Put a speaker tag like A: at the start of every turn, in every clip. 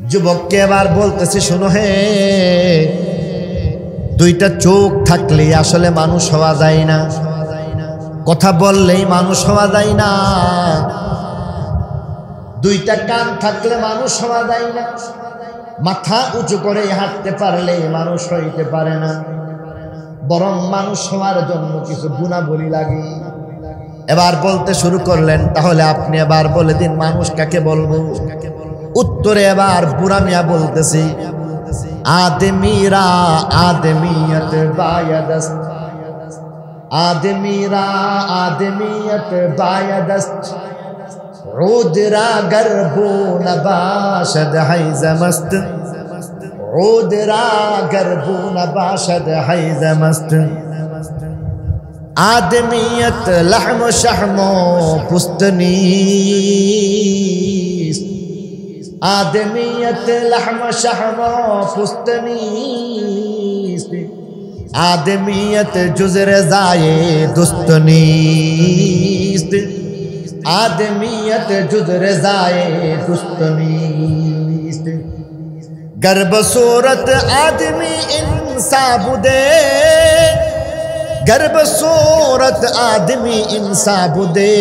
A: যুবককে এবার বলতেছে, শোনো হে, দুইটা চোখ থাকলে আসলে মানুষ হওয়া যায় না, কথা বললেই মানুষ হওয়া যায় না, দুইটা কান থাকলে মানুষ হওয়া যায় না, মাথা উঁচু করে হাঁটতে পারলে মানুষ হইতে পারে না, বরং মানুষ হওয়ার জন্য কিছু গুণাবলী লাগে। এবার বলতে শুরু করলেন, তাহলে আপনি এবার বলে দিন মানুষ কাকে বলবো। উত্তরে এবার বুড়া মিয়া বলতেছি, আদমিরা আদমিয়ত বায়দস্ত, আদমিরা আদমিয়ত বায়দস্ত, উদরা গর্বো নবাশদ হাইজমস্ত, উদরা গর্বো নবাশদ হাইজমস্ত, आदमियत लहम शहमो पुस्तनीस, आदमियत लहम शहमो पुस्तनीस, आदमियत जुज़र ज़ाये दुस्तनीस, आदमियत जुज़र ज़ाये दुस्तनीस, गर्ब सूरत आदमी इंसाबुदे, गर्ब सूरत आदमी इंसाबुदे,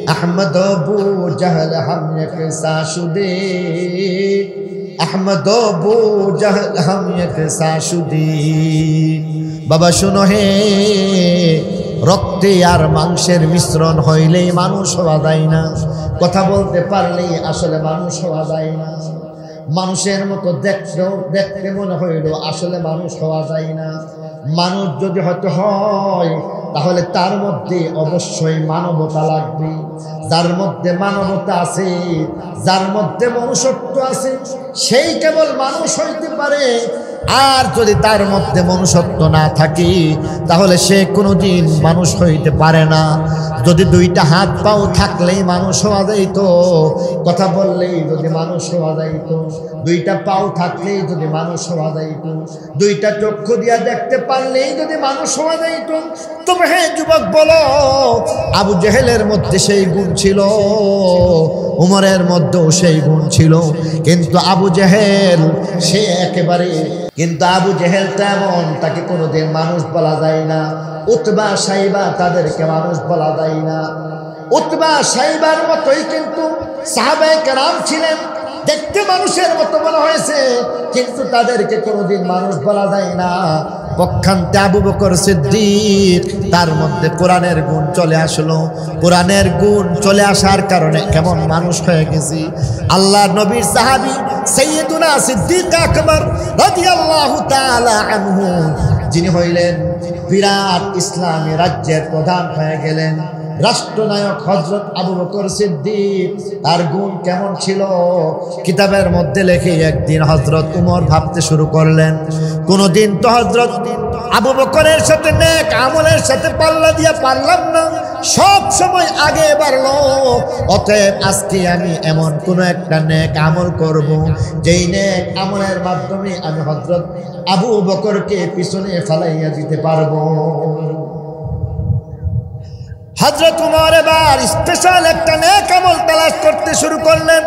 A: अहमद अबू जहल हम एक साशुदे, अहमद अबू जहल हम एक साशुदे। बाबा शुनो हे, रक्ते आर मांसेर मिश्रण हইলেই মানুষ হওয়া যায় না, কথা বলতে পারলেই আসলে মানুষ হওয়া যায় না, মানুষের মতো দেখতে মনে হইল আসলে মানুষ হওয়া যায় না। মানুষ যদি হতে হয় তাহলে তার মধ্যে অবশ্যই মানবতা লাগবে, যার মধ্যে মানবতা আছে, যার মধ্যে মনুষ্যত্ব আছে, সেই কেবল মানুষ হইতে পারে। আর যদি তার মধ্যে মনুষ্যত্ব না থাকে তাহলে সে কোনোদিন মানুষ হইতে পারে না। যদি দুইটা হাত পাও থাকলেই মানুষ হওয়া যাইত, কথা বললেই যদি মানুষ হওয়া যাইত, দুইটা পাও থাকলেই যদি মানুষ হওয়া যাইত, দুইটা চক্ষু দিয়া দেখতে পারলেই যদি মানুষ হওয়া যাইত। তবে হ্যাঁ যুবক বলো, আবু জেহেলের মধ্যে সেই গুণ ছিল, উমরের মধ্যেও সেই গুণ ছিল, কিন্তু আবু জেহেল সে একেবারে, কিন্তু আবু জেহেল তেমন, তাকে কোনোদিন মানুষ বলা যায় না। উতবা সাইবা তাদেরকে মানুষ বলা যায় না। উতবা সাইবার মতোই কিন্তু সাহাবায়ে কেরাম ছিলেন, দেখতে মানুষের মতো বলা হয়েছে, কিন্তু তাদেরকে কোনোদিন মানুষ বলা যায় না। পক্ষান্তে আবু বকর সিদ্দিক, তার মধ্যে কোরআনের গুণ চলে আসলো, কোরআনের গুণ চলে আসার কারণে কেমন মানুষ হয়ে গেছি। আল্লাহ নবীর সাহাবী সাইয়্যিদুনা সিদ্দিক আকবর রাদিয়াল্লাহু তাআলা আনহু, যিনি হইলেন বিরাট ইসলামী রাজ্যের প্রধান হয়ে গেলেন, রাষ্ট্রনায়ক হযরত আবু বকর সিদ্দিক, তার গুণ কেমন ছিল কিতাবের মধ্যে লেখে। একদিন হযরত উমর ভাবতে শুরু করলেন, কোনদিন তো হযরত আবু বকরের সাথে নেক আমলের সাথে পাল্লা দিয়া পারলাম না, সব সময় আগে বাড়লো, অতএব আজকে আমি এমন কোন একটা নেক আমল করব, যেই নেক আমলের মাধ্যমে আমি হযরত আবু বকরকে পিছনে ফেলাইয়া দিতে পারবো। হযরত উমর এবার স্পেশাল একটা নেক আমল তালাশ করতে শুরু করলেন,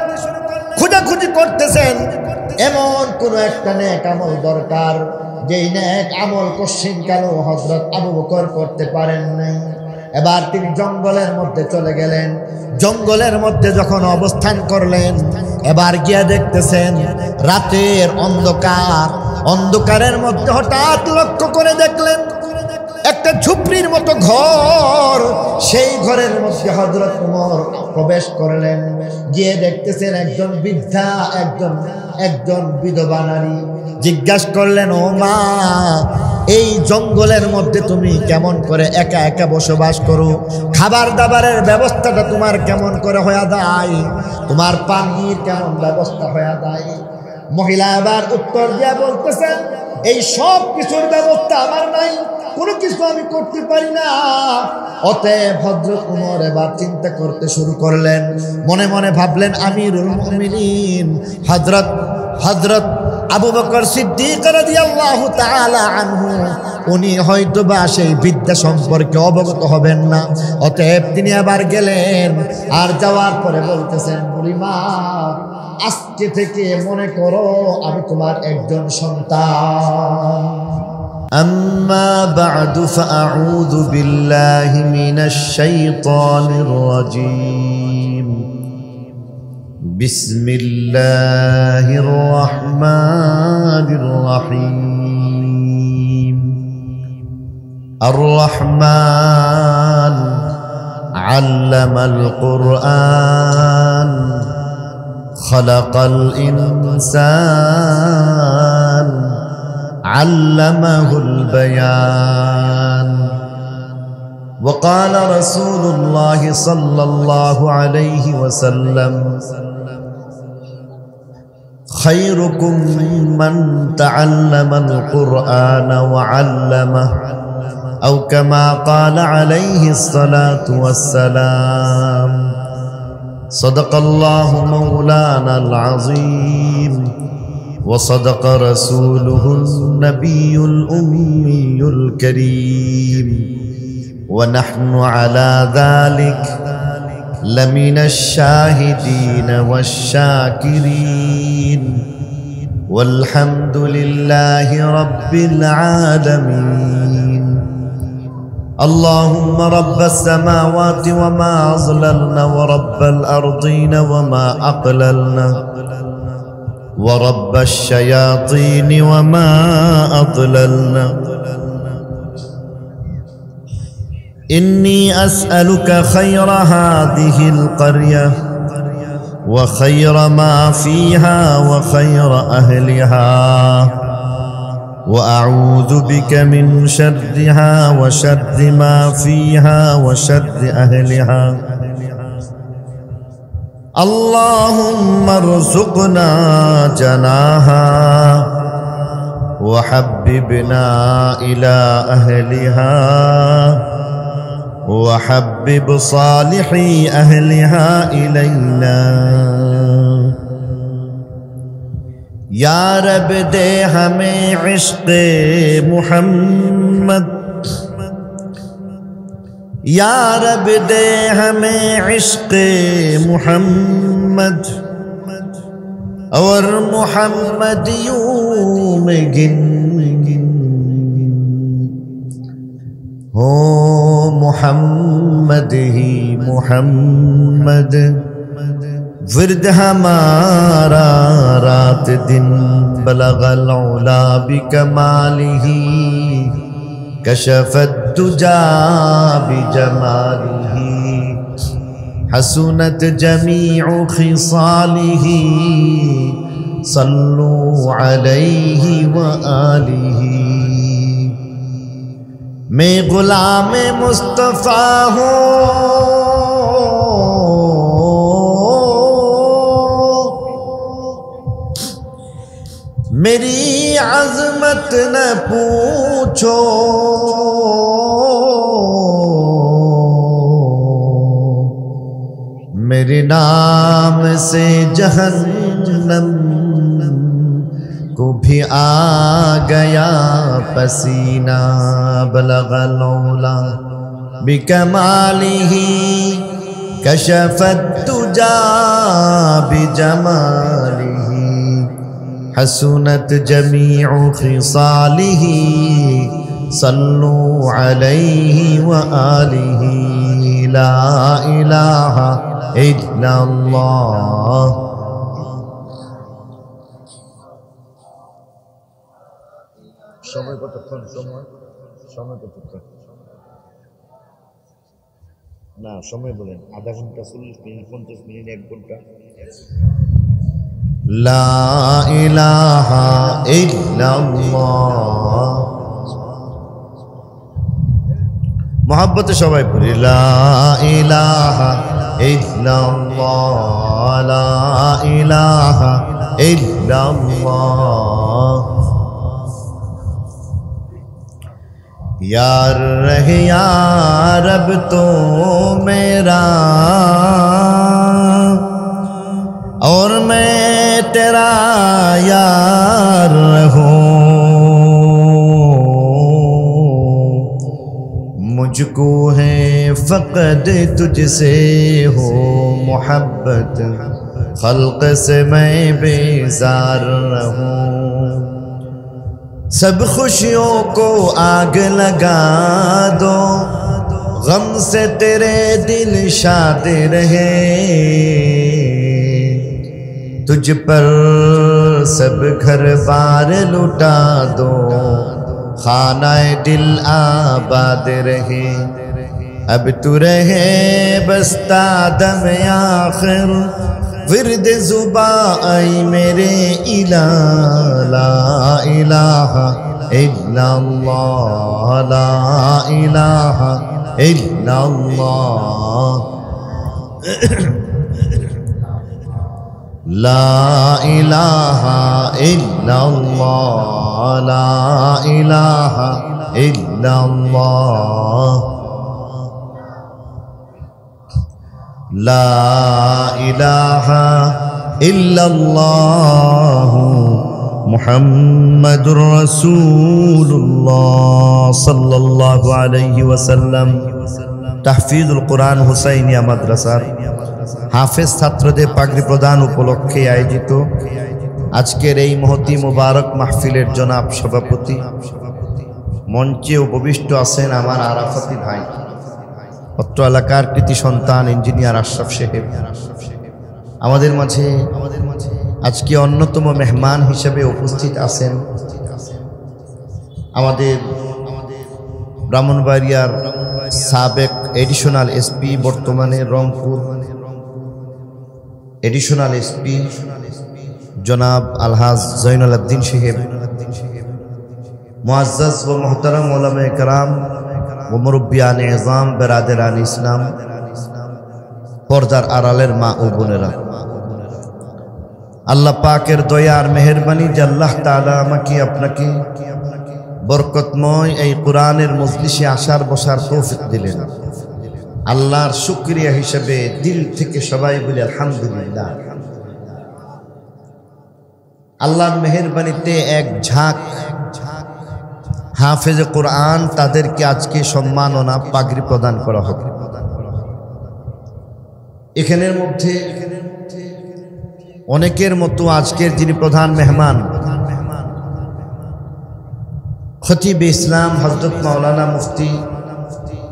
A: খোঁজাখুঁজি করতেছেন, এমন কোন একটা নেক আমল দরকার, যেই নেক আমল কোশ্চিনকালেও হযরত আবু বকর করতে পারেন নাই। এবার তিনি জঙ্গলের মধ্যে চলে গেলেন। জঙ্গলের মধ্যে যখন অবস্থান করলেন, এবার গিয়া দেখতেছেন রাতের অন্ধকার, অন্ধকারের মধ্যে হঠাৎ লক্ষ্য করে দেখলেন একটা ঝুপড়ির মতো ঘর। সেই ঘরের মধ্যে হযরত উমর প্রবেশ করলেন, গিয়ে দেখতেছেন একজন বৃদ্ধা, একজন বিধবা নারী। জিজ্ঞাসা করলেন, ও মা, এই জঙ্গলের মধ্যে তুমি কেমন করে একা একা বসবাস করো? খাবার দাবারের ব্যবস্থাটা তোমার কেমন করে হয়ে যায়? তোমার পানির কেমন ব্যবস্থা হয়ে যায়? মহিলা আবার উত্তর দিয়া বলতেছেন, এই সব কিছুর ব্যবস্থা আমার নাই, কোনো কিছু আমি করতে পারি না। অতএব হযরত উমর এবার চিন্তা করতে শুরু করলেন, মনে মনে ভাবলেন, আমিরুল মুমিনিন হযরত আবু বকর সিদ্দিক রাদিয়াল্লাহু তাআলা আনহু, উনি হয়তোবা সেই বিদ্যা সম্পর্কে অবগত হবেন না। অতএব তিনি আবার গেলেন, আর যাওয়ার পরে বলতেছেন, বুড়িমা আজকে থেকে মনে করো আমি তোমার একজন সন্তান। আম্মা বা'দু ফাআউযু বিল্লাহি মিনাশ শাইতানির রাজীম। বিসমিল্লাহির রহমানির রহিম। আর-রহমান আল্লামাল কুরআন খালাকাল ইনসান আল্লামাহুল বায়ান। وقال رسول الله صلى الله عليه وسلم خيركم من تعلم القرآن وعلمه أو كما قال عليه الصلاة والسلام. صدق الله مولانا العظيم وصدق رسوله النبي الأمي الكريم ونحن على ذلك لمن الشاهدين والشاكرين والحمد لله رب العالمين. اللهم رب السماوات وما أظللنا ورب الأرضين وما أقللنا ورب الشياطين وما أضللنا. إني أسألك خير هذه القرية وخير ما فيها وخير أهلها وأعوذ بك من شرها وشر ما فيها وشر أهلها. اللهم ارزقنا جناها وحببنا إلى أهلها وحبب صالحي أهلها إلينا. یا رب دے ہمیں عشق محمد، یا رب دے ہمیں عشق محمد اور محمدیوں میں گن ہو محمد ہی محمد. ورد ہمارا رات دن بلغ العلا بکمالہ کشف الدجا بجمالہ حسنت جمیع خصالہ صلوا علیہ وآلہ. میں غلام مصطفیٰ ہوں، میری عظمت نہ پوچھو، میرے نام سے جہنم کو بھی آ گیا پسینہ. بلغ العلا بکمالہ کشف الدجا بجمالہ حسنت جمیع خصالہ صلوا علیہ وآلہ. لا الہ الا اللہ. সময় কতক্ষণ? সময় কতক্ষণ? না সময় বলেন, আধা ঘন্টা, 40 মিনিট, 50 মিনিট, 1 ঘন্টা? লা ইলাহা ইল্লাল্লাহ। মোহাব্বতে সবাই পড়ি লা ইলাহা ইল্লাল্লাহ, লা ইলাহা ইল্লাল্লাহ। یار رہے یا رب تو میرا اور میں تیرا یار رہوں، مجھ کو ہے فقط تجھ سے ہو محبت، खल्क से मैं बेजार रहूं। सब खुशियों को आग लगा दो, गम से तेरे दिल शाद रहे। तुझ पर सब घर बार लुटा दो, खानाए दिल आबाद रहे। अब तू रहे बस्ता दम आखिर, विर्द जुबा आई मेरे इला। ला इलाहा इल्लल्लाह, ला इलाहा इल्लल्लाह, ला इलाहा इल्लल्लाह, ला इलाहा इल्लल्लाह, ला इलाहा इल्लल्लाह, मुहम्मदुर रसूलुल्लाह सल्लल्लाहु अलैहि वसल्लम। তাহফিজুল কুরআন হুসাইনিয়া মাদ্রাসার হাফেজ ছাত্রদের পাগড়ি প্রদান উপলক্ষে আয়োজিত আজকের এই মহতি মুবারক মাহফিলের জনাব সভাপতি, মঞ্চে উপবিষ্ট আছেন আমার আরাফাতি ভাই, অত্র এলাকার কৃতি সন্তান ইঞ্জিনিয়ার আশরাফ সাহেব, আমাদের মাঝে আজকে অন্যতম মেহমান হিসেবে উপস্থিত আছেন আমাদের ব্রাহ্মণবাড়িয়ার সাবেক এডিশনাল এসপি, বর্তমানে রংপুর এডিশনাল এসপি জনাব আলহাজ জয়নুল আবদিন সাহেব, মুআজ্জাজ ও মুহতারাম উলামায়ে কেরাম ও মুরব্বিয়ানে ইজাম, বেরাদারান ইসলাম, পর্দার আড়ালের মা ও বোনেরা, আল্লাহ পাকের দয়া আর মেহেরবানি যে আল্লাহ তাআলা আমাকে আপনাকে বরকতময় এই কোরআনের মজলিসে আসার বসার তৌফিক দিলেন। আল্লাহর শুকরিয়া হিসেবে দিল থেকে সবাই বলি আলহামদুলিল্লাহ। আল্লাহর মেহেরবানিতে এক ঝাঁক হাফেজে কোরআন, তাদেরকে আজকে সম্মাননা পাগড়ি প্রদান করা হবে। এখানের মধ্যে অনেকের মতো আজকের যিনি প্রধান মেহমান, খতিব ইসলাম হযরত মাওলানা মুফতি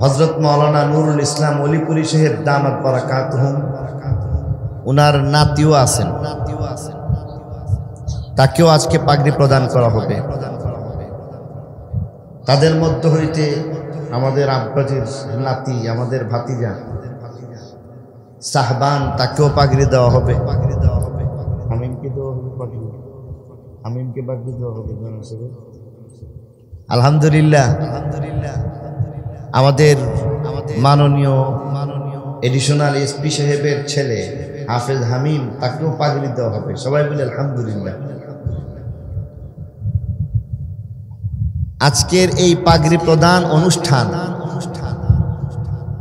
A: হযরত মাওলানা নুরুল ইসলাম অলিপুরি সাহেব দামাত বারাকাতুহুম, উনার নাতিও আছেন, তাকেও আজকে পাগড়ি প্রদান করা হবে। তাদের মধ্য হইতে আমাদের আব্বাজির নাতি, আমাদের ভাতিজা সাহবান, তাকেও পাগড়ি দেওয়া হবে। হামিমকে দেওয়া হবে পাগড়ি, হামিমকে পাগড়ি দেওয়া হবে। আলহামদুলিল্লাহ, আমাদের মাননীয় এডিশনাল এসপি সাহেবের ছেলে হাফেজ হামিম, তাকেও পাগড়ি দেওয়া হবে। সবাই বলে আলহামদুলিল্লাহ। আজকের এই পাগড়ি প্রদান অনুষ্ঠান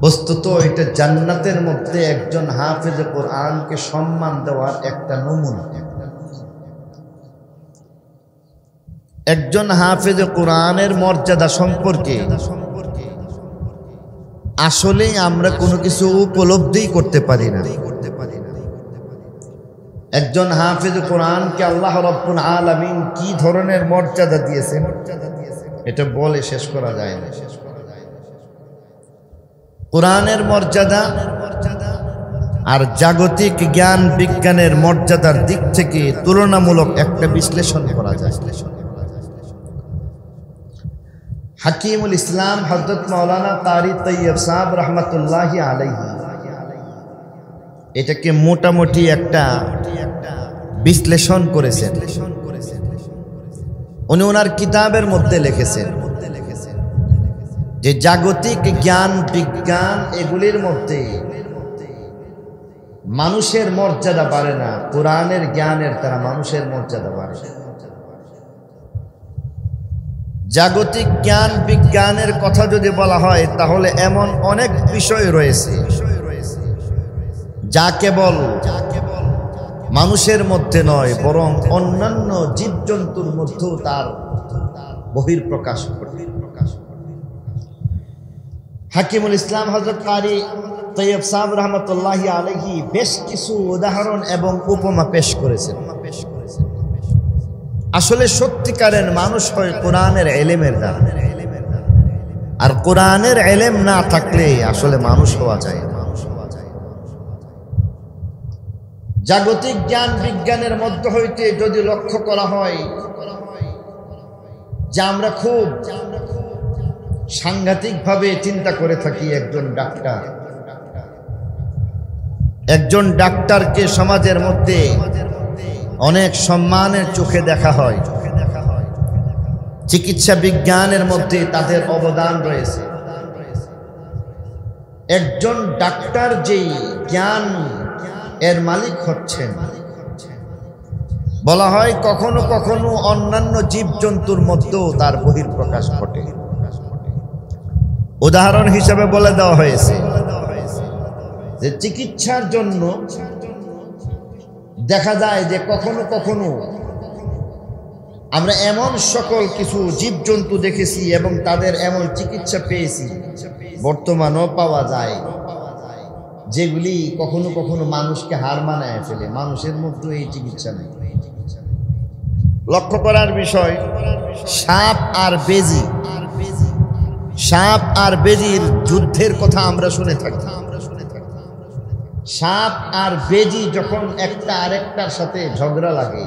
A: বস্তুত এটা জান্নাতের মধ্যে একজন হাফেজ কোরআনকে সম্মান দেওয়ার একটা নমুনা। একজন হাফেজ কোরআনের মর্যাদা সম্পর্কে আসলে আমরা কোনো কিছু উপলব্ধি করতে পারি না। একজন হাফেজ কোরআনকে আল্লাহ রাব্বুল আলামিন কি ধরনের মর্যাদা দিয়েছেন এটা বলে শেষ করা যায় না। কোরআনের মর্যাদা আর জাগতিক জ্ঞান বিজ্ঞানের মর্যাদার দিক থেকে তুলনামূলক একটা বিশ্লেষণ করা যায়। হাকিমুল ইসলাম হযরত মাওলানা কারি তৈয়ব সাহেব রহমতুল্লাহি আলাইহি এটাকে মোটামুটি একটা বিশ্লেষণ করেছেন। উনি ওনার কিতাবের মধ্যে লিখেছেন যে জাগতিক জ্ঞান বিজ্ঞান এগুলির মধ্যে মানুষের মর্যাদা বাড়ে না, কোরআনের জ্ঞানের দ্বারা মানুষের মর্যাদা বাড়ে। জাগতিক জ্ঞান বিজ্ঞানের কথা যদি বলা হয় তাহলে এমন অনেক বিষয় রয়েছে যা কেবল মানুষের মধ্যে নয় বরং অন্যান্য জীবজন্তুর মধ্যেও তার বহিঃপ্রকাশ ঘটে। হাকিমুল ইসলাম হযরত কারি তৈয়ব সাহেব রহমতুল্লাহি আলাইহি বেশ কিছু উদাহরণ এবং উপমা পেশ করেছেন। আসলে সত্যিকারের মানুষ হয় কোরআনের এলেমের দ্বারা, আর কোরআনের এলেম না থাকলে আসলে মানুষ হওয়া যায় না। জাগতিক জ্ঞান বিজ্ঞানের মধ্য হইতে যদি লক্ষ্য করা হয় যে আমরা খুব সাংঘাতিকভাবে চিন্তা করে থাকি, একজন ডাক্তারকে সমাজের মধ্যে অনেক সম্মানের চোখে দেখা হয়। চিকিৎসা বিজ্ঞানের মধ্যে তাদের অবদান রয়েছে। একজন ডাক্তার যেই জ্ঞান এর মালিক হচ্ছেন, বলা হয় কখনো কখনো অন্যান্য জীবজন্তুর মধ্যেও তার বহিঃপ্রকাশ ঘটে। উদাহরণ হিসেবে বলে দেওয়া হয়েছে যে চিকিৎসার জন্য দেখা যায় যে কখনো কখনো আমরা এমন সকল কিছু জীবজন্তু দেখেছি এবং তাদের এমন চিকিৎসা পেয়েছি, বর্তমানেও পাওয়া যায়, যেগুলি কখনো কখনো মানুষকে হার মানায় ফেলে। মানুষের মধ্যে এই চিকিৎসা নেই। লক্ষ্য করার বিষয়, সাপ আর বেজির যুদ্ধের কথা আমরা শুনে থাকি। সাপ আর বেজি যখন একটা আরেকটার সাথে ঝগড়া লাগে,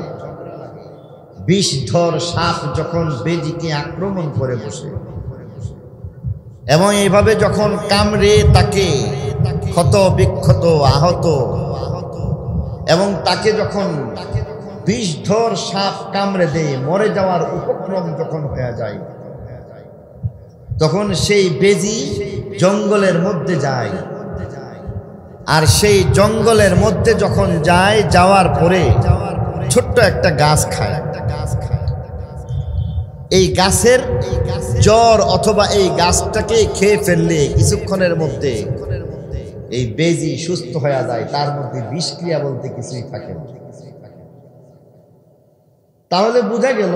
A: বিষধর সাপ যখন বেজিকে আক্রমণ করে বসে এবং এইভাবে যখন কামড়ে তাকে ক্ষত বিক্ষত আহত, এবং তাকে যখন বিষধর সাপ কামড়ে দেয়, মরে যাওয়ার উপক্রম যখন হয়ে যায়, তখন সেই বেজি জঙ্গলের মধ্যে যায়। আর সেই জঙ্গলের মধ্যে যখন যায়, যাওয়ার পরে ছোট্ট একটা গাছ খায়। এই গাছের জ্বর অথবা এই গাছটাকে খেয়ে ফেললে কিছুক্ষণের মধ্যে এই বেজি সুস্থ হয়ে যায়, তার মধ্যে বিষক্রিয়া বলতে কিছুই থাকে না। তাহলে বোঝা গেল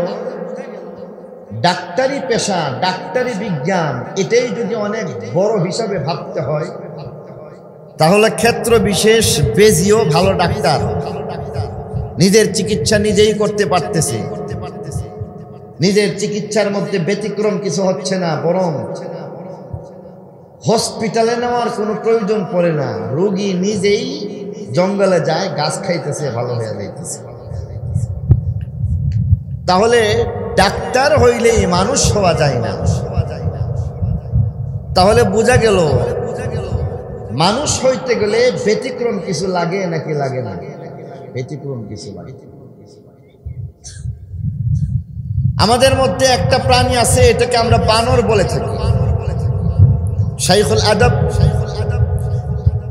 A: ডাক্তারি পেশা, ডাক্তারি বিজ্ঞান, এটাই যদি অনেক বড় হিসাবে ভাবতে হয়, তাহলে ক্ষেত্র বিশেষ বেজিও ভালো ডাক্তার, নিজের চিকিৎসা নিজেই করতে পারতেছে, নিজের চিকিৎসার মধ্যে ব্যতিক্রম কিছু হচ্ছে না, বরং হসপিটালে নেওয়ার কোনো প্রয়োজন পড়ে না। রোগী নিজেই জঙ্গলে যায়, গাছ খাইতেছে, ভালো হয়ে যাইতেছে। তাহলে ডাক্তার হইলেই মানুষ হওয়া যায় না। তাহলে বোঝা গেল মানুষ হইতে গেলে ব্যতিক্রম কিছু লাগে নাকি লাগে না? ব্যতিক্রম কিছু লাগে। আমাদের মধ্যে একটা প্রাণী আছে, এটাকে আমরা বানর বলে থাকি। শাইখুল আদব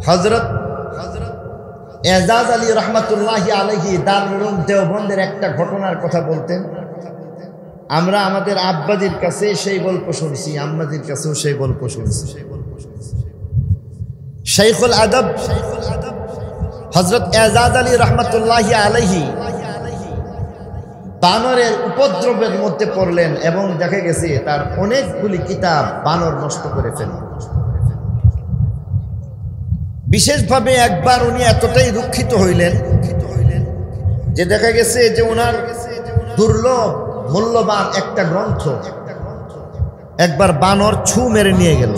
A: হযরত এজাজ আলী রহমাতুল্লাহি আলাইহি দারুল দেওবন্দের একটা ঘটনার কথা বলতেন। আমরা আমাদের আব্বাজির কাছে সেই গল্প শুনছি, আম্মাজির কাছেও সেই গল্প শুনছি। শাইখুল আদব হযরত এজাজ আলী রহমাতুল্লাহি আলাইহি বানরের উপদ্রবের মধ্যে পড়লেন এবং দেখা গেছে তার অনেকগুলি কিতাব বানর নষ্ট করে ফেলল। বিশেষভাবে একবার উনি এতটাই দুঃখিত হইলেন যে দেখা গেছে যে ওনার দুর্লভ মূল্যবান একটা গ্রন্থ একবার বানর ছু মেরে নিয়ে গেল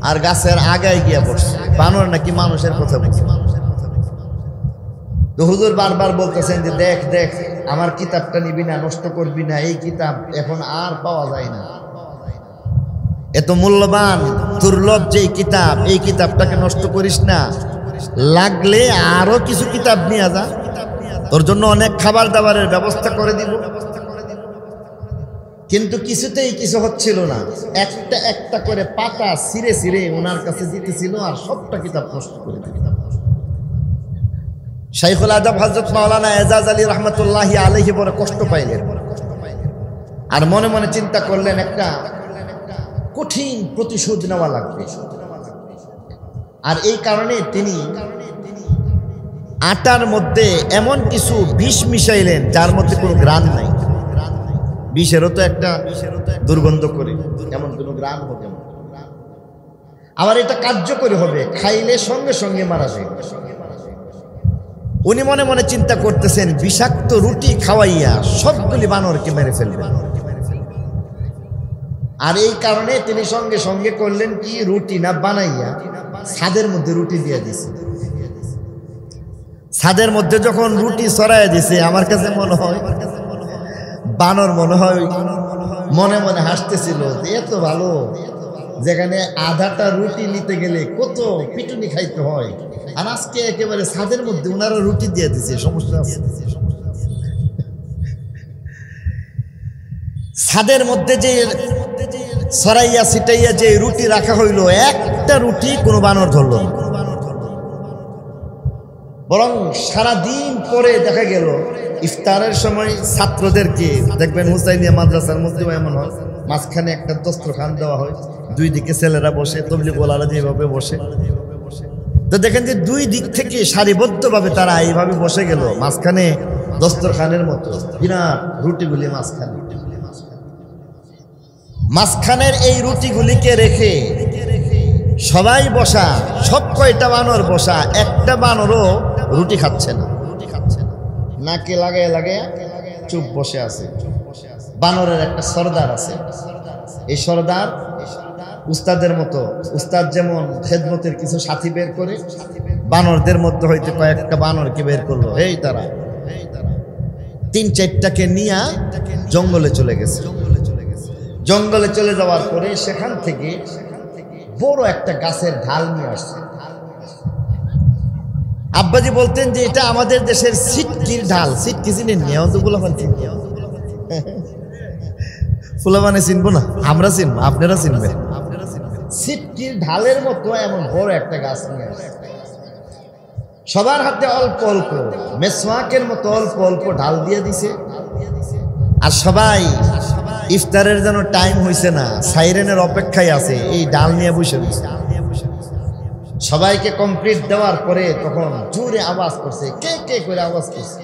A: আর গাছের আগায় গিয়া পড়ছে। বানর নাকি মানুষের কথা বলছে। তো হুজুর বারবার বলতেছেন যে দেখ দেখ, আমার কিতাবটা নিবি না, নষ্ট করবি না, এই কিতাব এখন আর পাওয়া যায় না, এত মূল্যবান দুর্লভ যেই কিতাব, এই কিতাবটাকে নষ্ট করিস না, লাগলে আরো কিছু কিতাব নিয়ে যা, তোর জন্য অনেক খাবার দাবারের ব্যবস্থা করে দিব। কিন্তু কিছুতেই কিছু হচ্ছিল না, একটা একটা করে পাতা ছিঁড়ে ছিঁড়ে ওনার কাছে দিতেছিল আর সবটা কিতাব নষ্ট করে দিল। শাইখুল আদব হযরত মাওলানা এজাজ আলী রহমাতুল্লাহি আলাইহি বড় কষ্ট পাইলেন আর মনে মনে চিন্তা করলেন একটা কঠিন প্রতিশোধ নেওয়া লাগবে। আর এই কারণে তিনি আটার মধ্যে এমন কিছু বিষ মিশাইলেন যার মধ্যে কোনো গ্রান নাই। বিষেরও তো একটা দুর্গন্ধ করে, এমন কোনো গ্রান হতে। আবার এটা কার্যকরী হবে, খাইলে সঙ্গে সঙ্গে মারা যায়। উনি মনে মনে চিন্তা করতেছেন বিষাক্ত রুটি খাওয়াইয়া সবগুলি বানরকে মেরে ফেলবেন। আর এই কারণে তিনি সঙ্গে সঙ্গে করলেন কি, রুটি না বানাইয়া ছাদের মধ্যে রুটি দিয়ে দিছে। ছাদের মধ্যে যখন রুটি ছড়াইয়া দিছে, আমার কাছে মনে হয় বানর মনে মনে হাসতেছিল, এত ভালো, যেখানে আধাটা রুটি নিতে গেলে কত পিটুনি খাইতে হয়, আর আজকে একেবারে ছাদের মধ্যে ওনারা রুটি দিয়ে দিছে, সমস্যা আছে। ছাদের মধ্যে যে ছড়াইয়া ছিটাইয়া যে রুটি রাখা হইল, একটা রুটি কোনো বানর ধরল না, বরং সারাদিন পরে দেখা গেল ইফতারের সময় ছাত্রদেরকে দেখবেন হুসাইনিয়া মাদ্রাসার মধ্যেও এমন হয়, মাঝখানে একটা দস্তরখান দেওয়া হয়, দুই দিকে ছেলেরা বসে, তবলিগ ওয়ালারা যেভাবে বসে, তো দেখেন যে দুই দিক থেকে সারিবদ্ধভাবে তারা এইভাবে বসে গেল, মাঝখানে দস্তরখানের মতো বিরাট রুটিগুলি মাঝখানের এই রুটিগুলিকে রেখে সবাই বসা, সব কয়টা বানর বসা, একটা বানরও রুটি খাচ্ছে না, নাকে লাগায় লাগায় চুপ বসে আছে। বানরের একটা সর্দার আছে, এই সর্দার উস্তাদের মতো, উস্তাদ যেমন খেদমতের কিছু সাথী বের করে, বানরদের মধ্যে হইতে কয়েকটা বানরকে বের করলো, এই তারা 3-4টাকে নিয়ে জঙ্গলে চলে গেছে। জঙ্গলে চলে যাওয়ার পরে সেখান থেকে বড় একটা গাছের ঢাল নিয়ে আসছে। আব্বাজি বলতেন যে এটা আমাদের দেশের সিটকির ঢাল। সিটকি চিনেন? ফুলাবানে চিনবো না, আমরা চিনবো, আপনারা চিনবেন। সিটকির ঢালের মতো এমন বড় একটা গাছ নিয়ে আসছে। সবার হাতে অল্প অল্প মেসওয়াকের মতো অল্প অল্প ঢাল দিয়ে দিছে। আর সবাই ইফতারের যেন টাইম হয়েছে না, সাইরেনের অপেক্ষায় আছে, এই ডাল নিয়ে বসে দিচ্ছে। সবাইকে কমপ্লিট দেওয়ার পরে তখন জোরে আওয়াজ করছে, কে কে করে আওয়াজ করছে,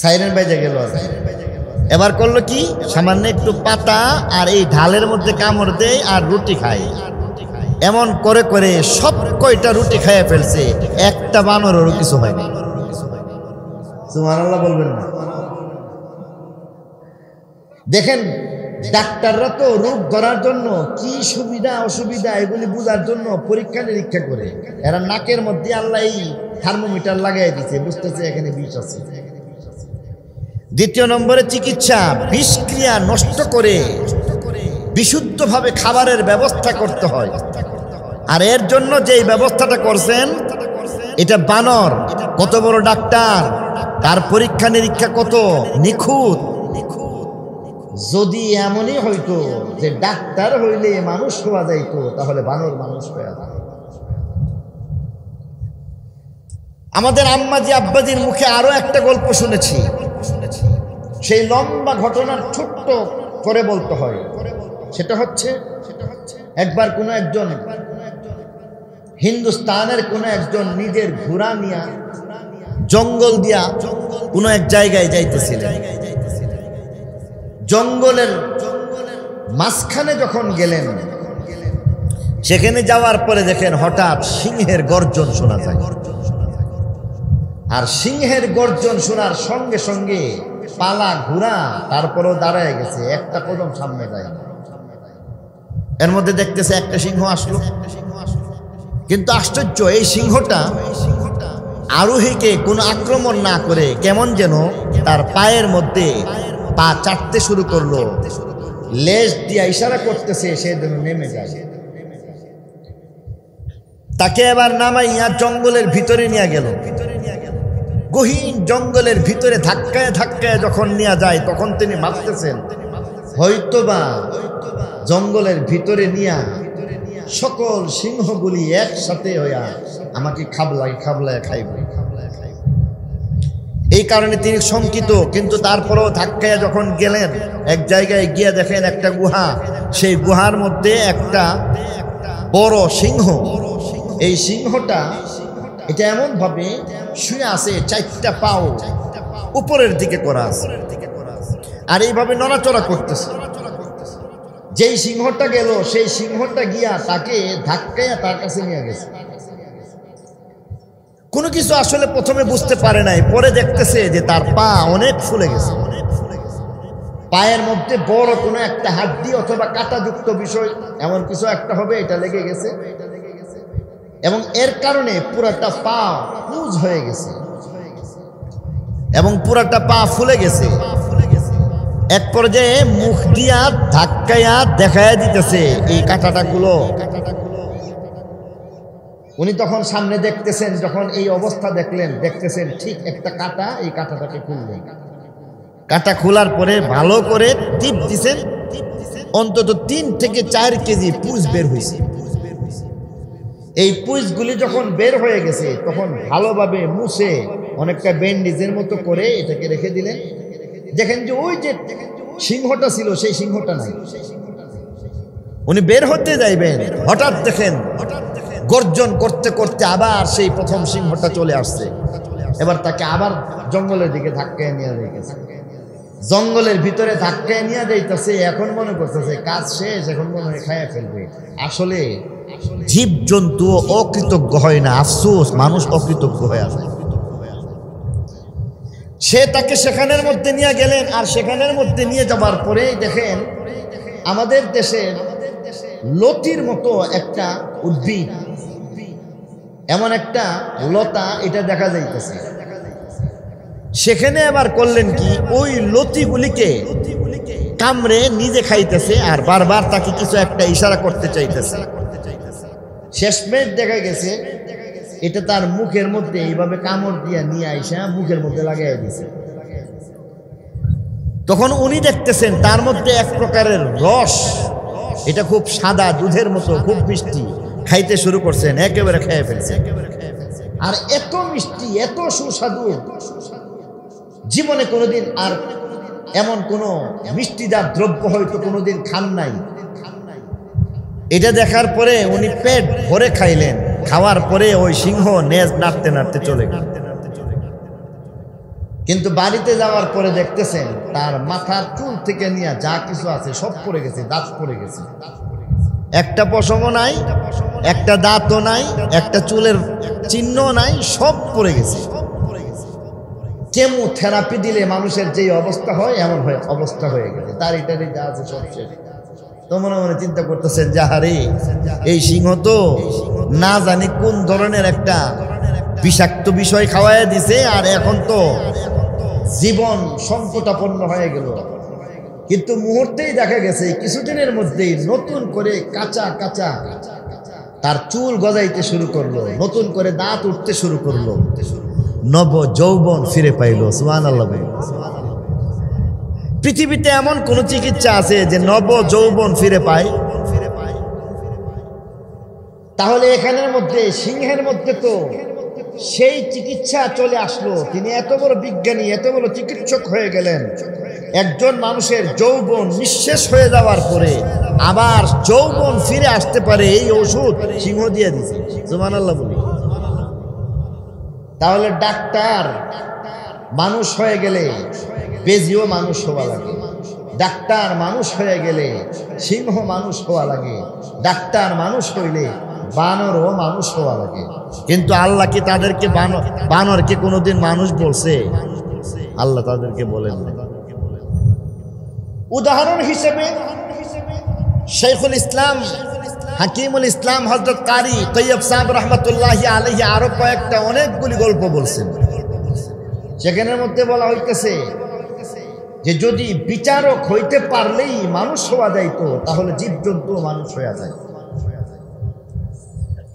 A: সাইরেন বাইজে গেল। এবার করলো কি, সামান্য একটু পাতা আর এই ঢালের মধ্যে কামড় দেয় আর রুটি খায়। এমন করে করে সব কয়টা রুটি খাইয়ে ফেলছে, একটা বানরেরও কিছু হয়নি। সুবহানাল্লাহ বলবেন না? দেখেন ডাক্তাররা তো রোগ ধরার জন্য কি সুবিধা অসুবিধা এগুলি বোঝার জন্য পরীক্ষা নিরীক্ষা করে, এরা নাকের মধ্যে আল্লাহ এই থার্মোমিটার লাগাই দিচ্ছে, বুঝতেছে এখানে বিষ আছে। দ্বিতীয় নম্বরে চিকিৎসা, বিষক্রিয়া নষ্ট করে বিশুদ্ধভাবে খাবারের ব্যবস্থা করতে হয়। আর এর জন্য যেই ব্যবস্থাটা করছেন, এটা বানর কত বড় ডাক্তার, তার পরীক্ষা নিরীক্ষা কত নিখুঁত। যদি এমনই হইতো যে ডাক্তার হইলে মানুষ হওয়া যাইতো, তাহলে বানর মানুষ হয়ে যায়। আমাদের আম্মাজি আব্বাজির মুখে আরো একটা গল্প শুনেছি, সেই লম্বা ঘটনার ছোট্ট করে বলতে হয়। সেটা হচ্ছে একবার কোন একজন হিন্দুস্তানের কোন একজন নিজের ঘোড়া নিয়া জঙ্গল দিয়া কোন এক জায়গায় যাইতেছিলেন। জঙ্গলের মাঝখানে যখন গেলেন, সেখানে যাওয়ার পরে দেখেন হঠাৎ সিংহের গর্জন শোনা যায়। আর সিংহের গর্জন শোনার সঙ্গে সঙ্গে পালা ঘোড়া তারপরেও দাঁড়ায় গেছে, একটা কদম সামনে যায় না। এর মধ্যে দেখতেছে একটা সিংহ আসলো, কিন্তু আশ্চর্য, এই সিংহটা আরোহীকে কোনো আক্রমণ না করে কেমন যেন তার পায়ের মধ্যে পা চাটতে শুরু করলো, লেজ দিয়া ইশারা করতেছে সে যেন নেমে যায়। তাকে এবার নামাইয়া জঙ্গলের ভিতরে নিয়ে গেল। গহীন জঙ্গলের ভিতরে ধাক্কায় ধাক্কায় যখন নিয়ে যায়, তখন তিনি ভাবতেছেন হয়তোবা জঙ্গলের ভিতরে নিয়া সকল সিংহগুলি একসাথে হইয়া আমাকে খাবলায় খাবলায় খাইবে। এই কারণে তিনি শঙ্কিত, কিন্তু তারপরেও ধাক্কায় যখন গেলেন, এক জায়গায় গিয়ে দেখেন একটা গুহা, সেই গুহার মধ্যে একটা বড় সিংহ। এই সিংহটা এটা এমন ভাবে শুয়ে আছে, 4টা পাও উপরের দিকে করা আছে, আর এইভাবে নড়াচড়া করতেছে। যেই সিংহটা গেল সেই সিংহটা গিয়া তাকে ধাক্কাইয়া তার কাছে নিয়ে গেছে। কোনো কিছু আসলে প্রথমে বুঝতে পারে নাই, পরে দেখতেছে যে তার পা অনেক ফুলে গেছে, পায়ের মধ্যে বড় কোনো একটা হাড্ডি অথবা কাঁটাযুক্ত বিষয় এমন কিছু একটা হবে, এটা লেগে গেছে এবং এর কারণে পুরাটা পা পুজ হয়ে গেছে এবং পুরাটা পা ফুলে গেছে। এক পর্যায়ে মুখ দিয়া ধাক্কাইয়া দেখাইয়া দিতেছে এই কাঁটাটাগুলো। উনি তখন সামনে দেখতেছেন, যখন এই অবস্থা দেখতেছেন ঠিক একটা কাঁটা, এই কাঁটাটাকে খুললেন। কাঁটা খোলার পরে ভালো করে টিপ দিছেন, অন্তত 3 থেকে 4 কেজি পুজ বের হয়েছে। এই পুজগুলি যখন বের হয়ে গেছে তখন ভালোভাবে মুছে অনেকটা ব্যান্ডেজের মতো করে এটাকে রেখে দিলেন। দেখেন যে ওই যে সিংহটা ছিল সেই সিংহটা নাই। উনি বের হতে যাইবেন, হঠাৎ দেখেন গর্জন করতে করতে আবার সেই প্রথম সিংহটা চলে আসছে। এবার তাকে আবার জঙ্গলের দিকে ধাক্কায় নিয়ে যাইতেছে, জঙ্গলের ভিতরে ধাক্কায় নিয়ে যাইতেছে। এখন মনে করতেছে কাজ শেষ, এখন মনে হয় খাইয়া ফেলবে। আসলে জীব জন্তু অকৃতজ্ঞ হয় না, আফসোস মানুষ অকৃতজ্ঞ হয়ে আছে। সে তাকে সেখানের মধ্যে নিয়ে গেলেন, আর সেখানের মধ্যে নিয়ে যাবার পরে দেখেন আমাদের দেশের লতির মতো একটা উদ্ভিদ, এমন একটা লতা, এটা দেখা যাইতেছে। সেখানে আবার করলেন কি, ওই লতিগুলিকে কামড়ে নিজে খাইতেছে আর বারবার তাকে কিছু একটা ইশারা করতে চাইতেছে। শেষমেশ দেখা গেছে এটা তার মুখের মধ্যে এইভাবে কামড় দিয়া নিয়ে আইসা মুখের মধ্যে লাগাই দিয়েছে। তখন উনি দেখতেছেন তার মধ্যে এক প্রকারের রস, এটা খুব সাদা দুধের মতো, খুব মিষ্টি। খাইতে শুরু করছেন, একেবারে খেয়ে ফেলছে। আর এত মিষ্টি, এত সুস্বাদু, জীবনে কোনোদিন আর এমন কোনো মিষ্টিদার দ্রব্য হয়তো কোনোদিন খান নাই। এটা দেখার পরে উনি পেট ভরে খাইলেন। খাওয়ার পরে ওই সিংহ নেজ নাড়তে নাড়তে চলে গেল। কিন্তু বাড়িতে যাওয়ার পরে দেখতেছেন তার মাথার চুল থেকে নিয়ে যা কিছু আছে সব পড়ে গেছে, দাঁত পড়ে গেছে। একটা পশমও নাই, একটা দাঁতও নাই, একটা চুলের চিহ্ন নাই, সব পড়ে গেছে। কেমোথেরাপি দিলে মানুষের যে অবস্থা হয় এমন অবস্থা হয়ে গেছে। তার এটারই যা আছে সব শেষ। তো মনে মনে চিন্তা করতেছেন, যাহারে এই সিংহ তো না জানি কোন ধরনের একটা বিষাক্ত বিষয় খাওয়াই দিছে, আর এখন তো জীবন সংকটাপন্ন হয়ে গেল। কিন্তু মুহূর্তেই দেখা গেছে কিছুদিনের মধ্যেই নতুন করে কাঁচা কাঁচা তার চুল গজাইতে শুরু করলো, নতুন করে দাঁত উঠতে শুরু করলো, নব যৌবন ফিরে পাইল। সুবহানাল্লাহ। পৃথিবীতে এমন কোন চিকিৎসা আছে যে নব যৌবন ফিরে পায়? তাহলে এখানের মধ্যে সিংহের মধ্যে তো সেই চিকিৎসা চলে আসলো। তিনি এত বড় বিজ্ঞানী, এত বড় চিকিৎসক হয়ে গেলেন। একজন মানুষের যৌবন নিঃশেষ হয়ে যাওয়ার পরে আবার যৌবন ফিরে আসতে পারে, এই ওষুধ সিংহ দিয়ে দিছে। সুবহানাল্লাহ বলি। তাহলে ডাক্তার মানুষ হয়ে গেলে বেজিও মানুষ হওয়া লাগে, ডাক্তার মানুষ হয়ে গেলে সিংহ মানুষ হওয়া লাগে, ডাক্তার মানুষ হইলে বানরও মানুষ হওয়া লাগে। কিন্তু আল্লাহ কি তাদেরকে বানরকে কোনোদিন মানুষ বলছে? আল্লাহ তাদেরকে বলেন না। উদাহরণ হিসেবে শেখুল ইসলাম হাকিমুল ইসলাম হযরত কারি তৈয়ব সাহেব রহমতুল্লাহি আলাইহি আরো কয়েকটা অনেকগুলি গল্প বলছেন। সেখানের মধ্যে বলা হইতেছে যে যদি বিচারক হইতে পারলেই মানুষ হওয়া যাইত তাহলে জীবজন্তু মানুষ হয়ে যায়।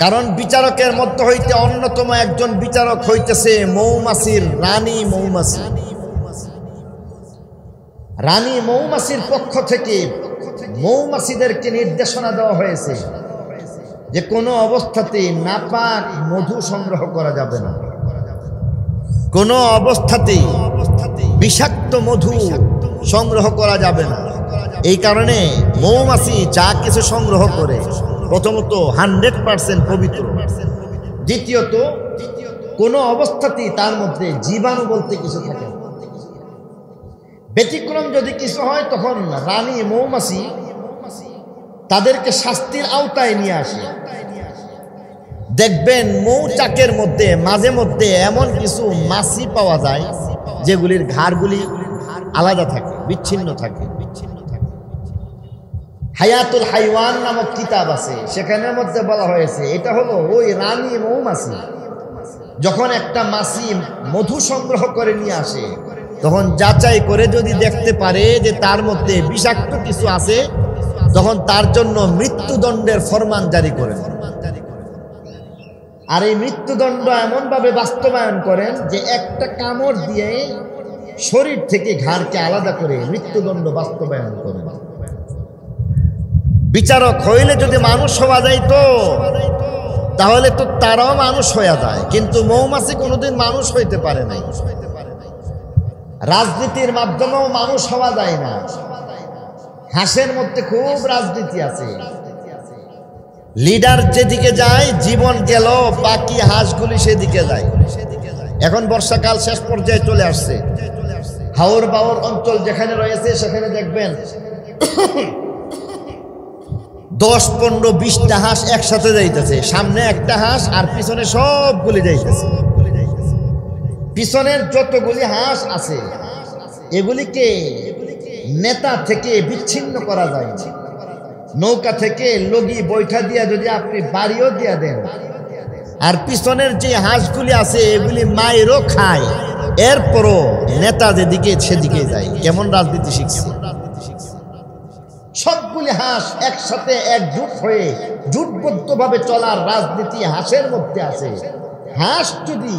A: কারণ বিচারকের মধ্য হইতে অন্যতম একজন বিচারক হইতেছে মৌমাছির রানী মৌমাছি। রানী মৌমাছির পক্ষ থেকে মৌমাছিদেরকে নির্দেশনা দেওয়া হয়েছে যে কোনো অবস্থাতেই নাপাক মধু সংগ্রহ করা যাবে না, কোনো অবস্থাতেই বিষাক্ত মধু সংগ্রহ করা যাবে না। এই কারণে মৌমাছি যা কিছু সংগ্রহ করে প্রথমত 100% পবিত্র, দ্বিতীয়ত কোনো অবস্থাতেই তার মধ্যে জীবাণু বলতে কিছু থাকে না। ব্যতিক্রম যদি কিছু হয় তখন রানী মৌমাছি তাদেরকে শাস্তির আওতায় নিয়ে আসে। দেখবেন মৌচাকের মধ্যে মাঝে মধ্যে এমন কিছু মাছি পাওয়া যায় যেগুলির ঘাড়গুলি আলাদা থাকে, বিচ্ছিন্ন থাকে। হায়াতুল হাইওয়ান নামক কিতাব আছে, সেখানের মধ্যে বলা হয়েছে এটা হলো ওই রানী মৌমাছি। যখন একটা মাছি মধু সংগ্রহ করে নিয়ে আসে, তখন যাচাই করে যদি দেখতে পারে যে তার মধ্যে বিষাক্ত কিছু আছে, তখন তার জন্য মৃত্যুদণ্ডের ফরমান জারি করেন। আর এই মৃত্যুদণ্ড এমনভাবে বাস্তবায়ন করেন যে একটা কামড় দিয়ে শরীর থেকে ঘাড়কে আলাদা করে মৃত্যুদণ্ড বাস্তবায়ন করেন। বিচারক হইলে যদি মানুষ হওয়া যাইত তাহলে তো তারাও মানুষ হইয়া যায়, কিন্তু মৌমাছি কোনোদিন মানুষ হইতে পারে নাই। রাজনীতির মাধ্যমেও মানুষ হওয়া যায় না। হাঁসের মধ্যে খুব রাজনীতি আছে। লিডার যেদিকে যায় জীবন গেল, বাকি হাঁসগুলি সেদিকে যায়। এখন বর্ষাকাল শেষ পর্যায়ে চলে আসছে। হাওর বাওর অঞ্চল যেখানে রয়েছে সেখানে দেখবেন 10-15-20টা হাঁস একসাথে যাইতেছে। সামনে একটা হাঁস আর পিছনে সবগুলি যাইতেছে। পিছনের যতগুলি হাঁস আছে এগুলিকে নেতা থেকে বিচ্ছিন্ন করা যায় না। নৌকা থেকে লগি বৈঠা দিয়া যদি আপনি বাড়িও দিয়া দেন, আর পিছনের যে হাঁসগুলি আছে এগুলি মায়েরও খায়, এরপরও নেতা যেদিকে সেদিকে যায়। কেমন রাজনীতি শিখছে। সবগুলি হাঁস একসাথে একজুট হয়ে জোটবদ্ধভাবে চলার রাজনীতি হাঁসের মধ্যে আছে। হাঁস যদি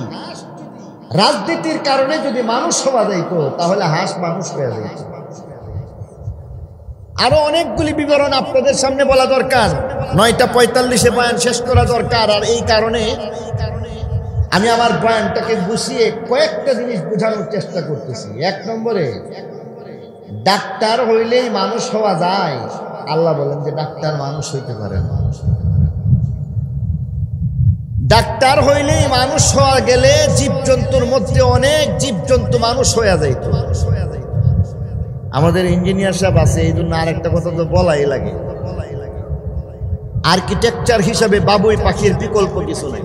A: রাজনীতির কারণে যদি মানুষ হওয়া যাইত তাহলে হাঁস মানুষ হয়ে যাইত। আরো অনেকগুলি বিবরণ আপনাদের সামনে বলা দরকার, 9:45-এ বয়ান শেষ করা দরকার। আর এই কারণে আমি আমার বয়ানটাকে গুছিয়ে কয়েকটা জিনিস বোঝানোর চেষ্টা করতেছি। 1 নম্বরে, ডাক্তার হইলেই মানুষ হওয়া যায়। আল্লাহ বলেন যে ডাক্তার মানুষ হইতে পারে না। ডাক্তার হইলেই মানুষ হওয়া গেলে জীবজন্তুর মধ্যে অনেক জীবজন্তু মানুষ হয়ে যাইত। আমাদের ইঞ্জিনিয়ার সাহেব আছে, এই জন্য আরেকটা কথা তো বলাই লাগে। আর্কিটেকচার হিসাবে বাবুই পাখির বিকল্প কিছু নেই।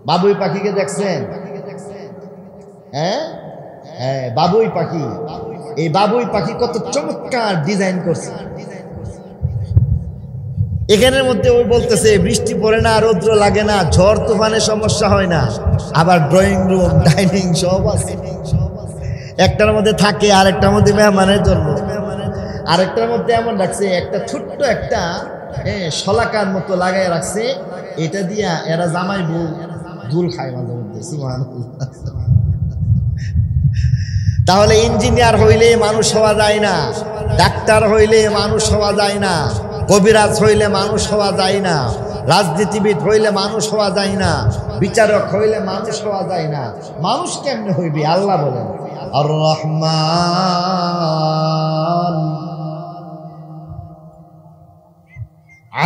A: বাবুই পাখিকে দেখছেন? হ্যাঁ, বাবুই পাখি। এই বাবুই পাখি কত চমৎকার ডিজাইন করছে। এখানের মধ্যে ওই বলতেছে বৃষ্টি পড়ে না, রৌদ্র লাগে না, ঝড় তুফানের সমস্যা হয় না, আবার ড্রয়িং রুম, ডাইনিং সব আছে। একটার মধ্যে থাকে, আরেকটার মধ্যে মেহমানের জন্য, আরেকটার মধ্যে এমন রাখছে একটা ছোট্ট একটা শলাকার মতো লাগাই রাখছে। এটা দিয়া এরা জামাই বউ দুল খায় মাঝে মধ্যে। সুবহানাল্লাহ। তাহলে ইঞ্জিনিয়ার হইলে মানুষ হওয়া যায় না, ডাক্তার হইলে মানুষ হওয়া যায় না, কবিরাজ হইলে মানুষ হওয়া যায় না, রাজনীতিবিদ হইলে মানুষ হওয়া যায় না, বিচারক হইলে মানুষ হওয়া যায় না। মানুষ কেমনে হইবে? আল্লাহ বলেন আর রহমান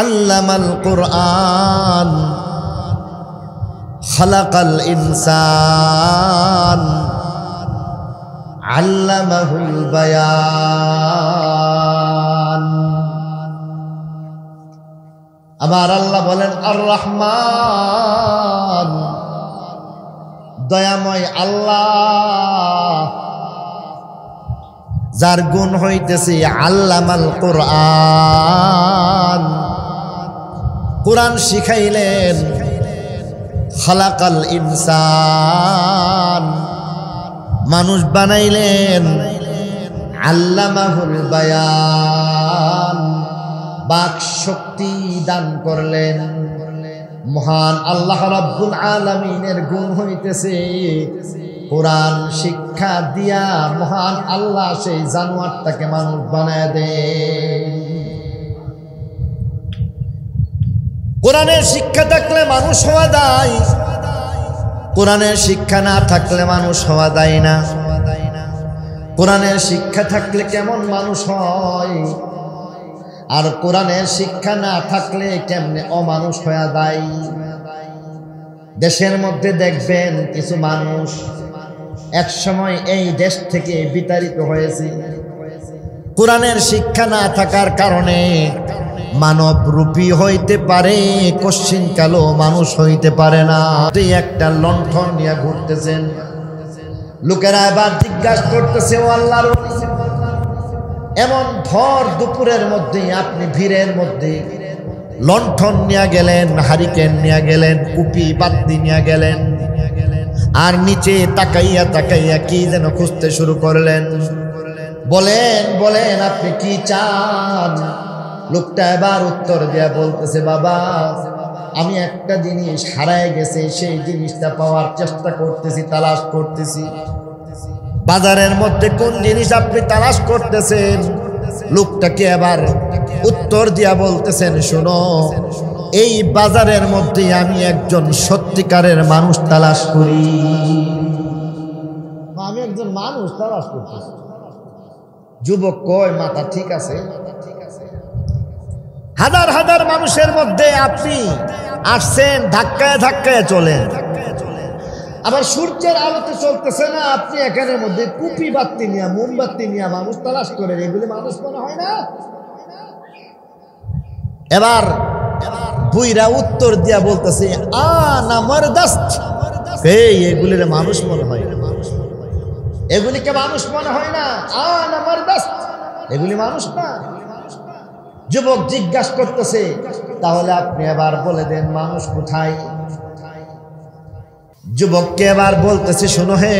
A: আল্লামাল কুরআন খালাকাল ইনসান আল্লামাহুল বায়ান। আবার আল্লাহ বলেন আর রহমান, দয়াময় আল্লাহ, যার গুণ হইতেছে আল্লামাল কুরআন, কুরআন শিখাইলেন, খালাকাল ইনসান, মানুষ বানাইলেন, আল্লামাহুল বায়ান, বাক শক্তি দান করলেন। মহান আল্লাহ রাব্বুল আলামিনের গুণ হইতেছে কোরআন শিক্ষা দিয়া মহান আল্লাহ সেই জানোয়ারটাকে মানুষ বানায় দেন। কোরআনের শিক্ষা থাকলে মানুষ হওয়া যায়, কোরআনের শিক্ষা না থাকলে মানুষ হওয়া যায় না। কোরআনের শিক্ষা থাকলে কেমন মানুষ হয়, আর কোরআনের শিক্ষা না থাকলে কেমনে অমানুষ হয়ে যায়। দেশের মধ্যে দেখবেন কিছু মানুষ একসময় এই দেশ থেকে বিতাড়িত হয়েছে, কোরআনের শিক্ষা না থাকার কারণে মানব রূপী হইতে পারে, কশ্চিনকালও মানুষ হইতে পারে না। তুই একটা লণ্ঠন নিয়ে ঘুরতেছেন, লোকেরা এবার জিজ্ঞাসা করতেছে, ও আল্লাহর এমন ভর দুপুরের মধ্যে আপনি ভিড়ের মধ্যে লণ্ঠন নিয়ে গেলেন, হারিকেন নিয়ে গেলেন, কুপি বাতি নিয়ে গেলেন, আর নিচে তাকাইয়া তাকাইয়া কি যেন খুঁজতে শুরু করলেন। বলেন বলেন আপনি কি চান? লোকটা এবার উত্তর দেয়া বলতেছে, বাবা আমি একটা জিনিস হারায় গেছে, সেই জিনিসটা পাওয়ার চেষ্টা করতেছি, তালাশ করতেছি। বাজারের মধ্যে কোন জিনিস আপনি তালাশ করতেছেন? লোকটাকে এবার উত্তর দিয়া বলতেছেন, শোনো, এই বাজারের মধ্যে আমি একজন সত্যিকারের মানুষ তালাশ করি। আমি একজন মানুষ তালাশ করতেছি। যুবক কয়, মাথা ঠিক আছে। হাজার হাজার মানুষের মধ্যে আপনি আসছেন, ধাক্কায় ধাক্কায় চলেন, আবার সূর্যের আলোতে চলতেছে না, আপনি এখানের মধ্যে কুপি বাতি নিয়ে, মোমবাতি নিয়ে মানুষ তালাশ করেন। এগুলি মানুষ মনে হয় না? এবার বুইরা উত্তর দিয়া বলতেছে, আনা মারদাস্ত, এই এগুলির মানুষ মনে হয় না, এগুলিকে মানুষ মনে হয় না, আনা মারদাস্ত, এগুলি মানুষ না। যুবক জিজ্ঞাসা করতেছে, তাহলে আপনি এবার বলে দেন মানুষ কোথায়? যুবককে এবার বলতেছে, শোনো হে,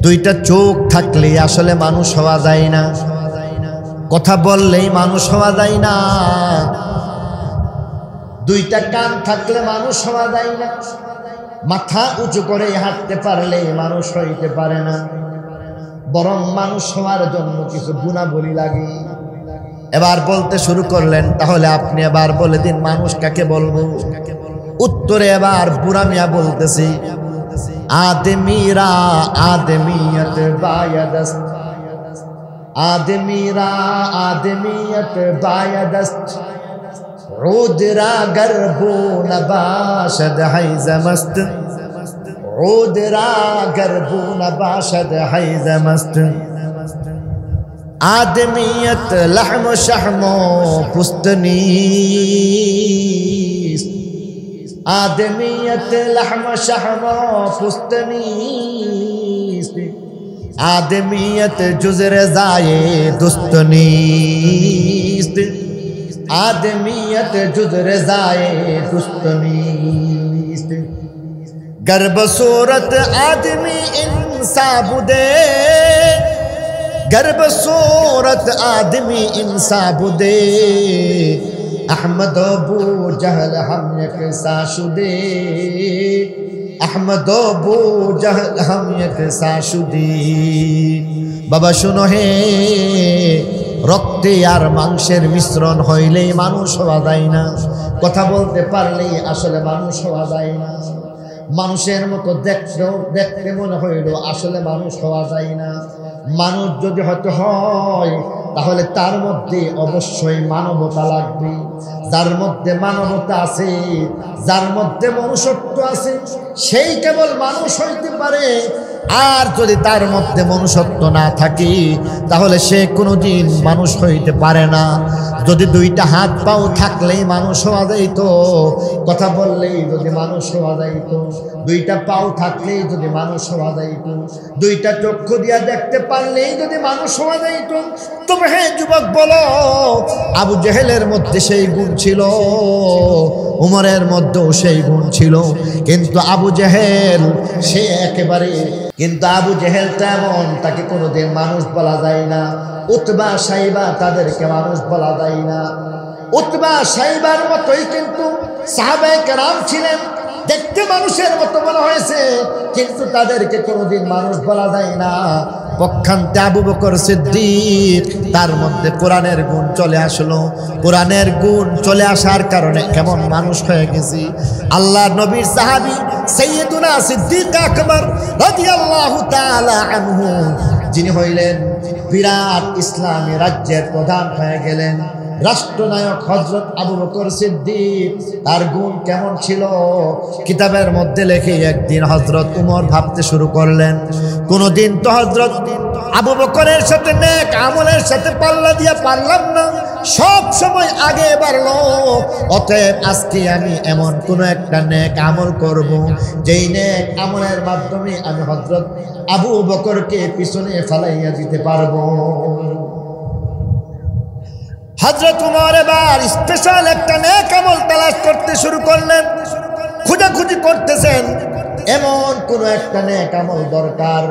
A: দুইটা চোখ থাকলে আসলে মানুষ হওয়া যায় না, কথা বললেই মানুষ হওয়া যায় না, দুইটা কান থাকলে মানুষ হওয়া যায় না, মাথা উঁচু করে হাঁটতে পারলে মানুষ হইতে পারে না, বরং মানুষ হওয়ার জন্য কিছু গুণাবলী লাগে। এবার বলতে শুরু করলেন, তাহলে আপনি এবার বলে দিন মানুষ কাকে বলবো? উত্তরে এবার বুড়া মিয়া বলতেছি, আদমিরা আদমিয়ত বায়দস্ত, আদমিরা আদমিয়ত বায়দস্ত, উদরা গর্বো নবাশদ হাইজমস্ত, উদরা গর্বো নবাশদ হাইজমস্ত, आदमियत लहम शहमो पुस्तनीस, आदमियत लहम शहमो पुस्तनीस, आदमियत जुज़र जाए दुस्तनीस, आदमियत जुज़र जाए दुस्तनीस, गर्ब सूरत आदमी इंसान बुदे, गर्ब सूरत आदमी इंसान बुदे, अहमद अबू जहल हम एक साशुदे, अहमद अबू जहल हम एक साशुदी। बाबा शुनो हे, रक्ते आर मांसेर मिश्रण हইলেই মানুষ হওয়া যায় না, কথা বলতে পারলেই আসলে মানুষ হওয়া যায় না, মানুষের মতো দেখতে মনে হইল আসলে মানুষ হওয়া যায় না। মানুষ যদি হতে হয় তাহলে তার মধ্যে অবশ্যই মানবতা লাগবে। যার মধ্যে মানবতা আছে, যার মধ্যে মনুষ্যত্ব আছে, সেই কেবল মানুষ হইতে পারে। আর যদি তার মধ্যে মনুষ্যত্ব না থাকে তাহলে সে কোনোদিন মানুষ হইতে পারে না। যদি দুইটা হাত পাও থাকলেই মানুষ হওয়া যাইত, কথা বললেই যদি মানুষ হওয়া যাইত, দুইটা পাও থাকলেই যদি মানুষ হওয়া যাইত, দুইটা চক্ষু দিয়া দেখতে পারলেই যদি মানুষ হওয়া যাইত। তবে হ্যাঁ যুবক বলো, আবু জেহেলের মধ্যে সেই গুণ ছিল, উমরের মধ্যেও সেই গুণ ছিল, কিন্তু আবু জেহেল সে একেবারে, কিন্তু আবু জেহেল তেমন, তাকে কোনোদিন মানুষ বলা যায় না। উতবা সাইবা তাদেরকে মানুষ বলা যায় না। উতবা সাইবার মতোই কিন্তু সাহাবায়ে কেরাম ছিলেন, দেখতে মানুষের মতো মনে হয়েছে, কিন্তু তাদেরকে কোনোদিন মানুষ বলা যায় না। পক্ষান্তে আবু বকর সিদ্দিক, তার মধ্যে কোরআনের গুণ চলে আসলো। কোরআনের গুণ চলে আসার কারণে কেমন মানুষ হয়ে গেছি। আল্লাহ নবীর সাহাবী সাইয়্যিদুনা সিদ্দিক আকবর রাদিয়াল্লাহু তাআলা আনহু, যিনি হইলেন বিরাট ইসলামী রাজ্যের প্রধান হয়ে গেলেন, রাষ্ট্রনায়ক হযরত আবু বকর সিদ্দিক, তার গুণ কেমন ছিল কিতাবের মধ্যে লেখে। একদিন হযরত উমর ভাবতে শুরু করলেন, কোনদিন তো হযরত আবু বকরের সাথে নেক আমলের সাথে পাল্লা দিয়া পারলাম না, সব সময় আগে বাড়লো। অতএব আজকে আমি এমন কোন একটা নেক আমল করব, যেই নেক আমলের মাধ্যমে আমি হযরত আবু বকরকে পিছনে ফেলাইয়া দিতে পারবো। হযরত উমর এবার স্পেশাল একটা নেক আমল তালাশ করতে শুরু করলেন, খোঁজাখুঁজি করতেছেন। এমন কোন একটা নেক আমল দরকার,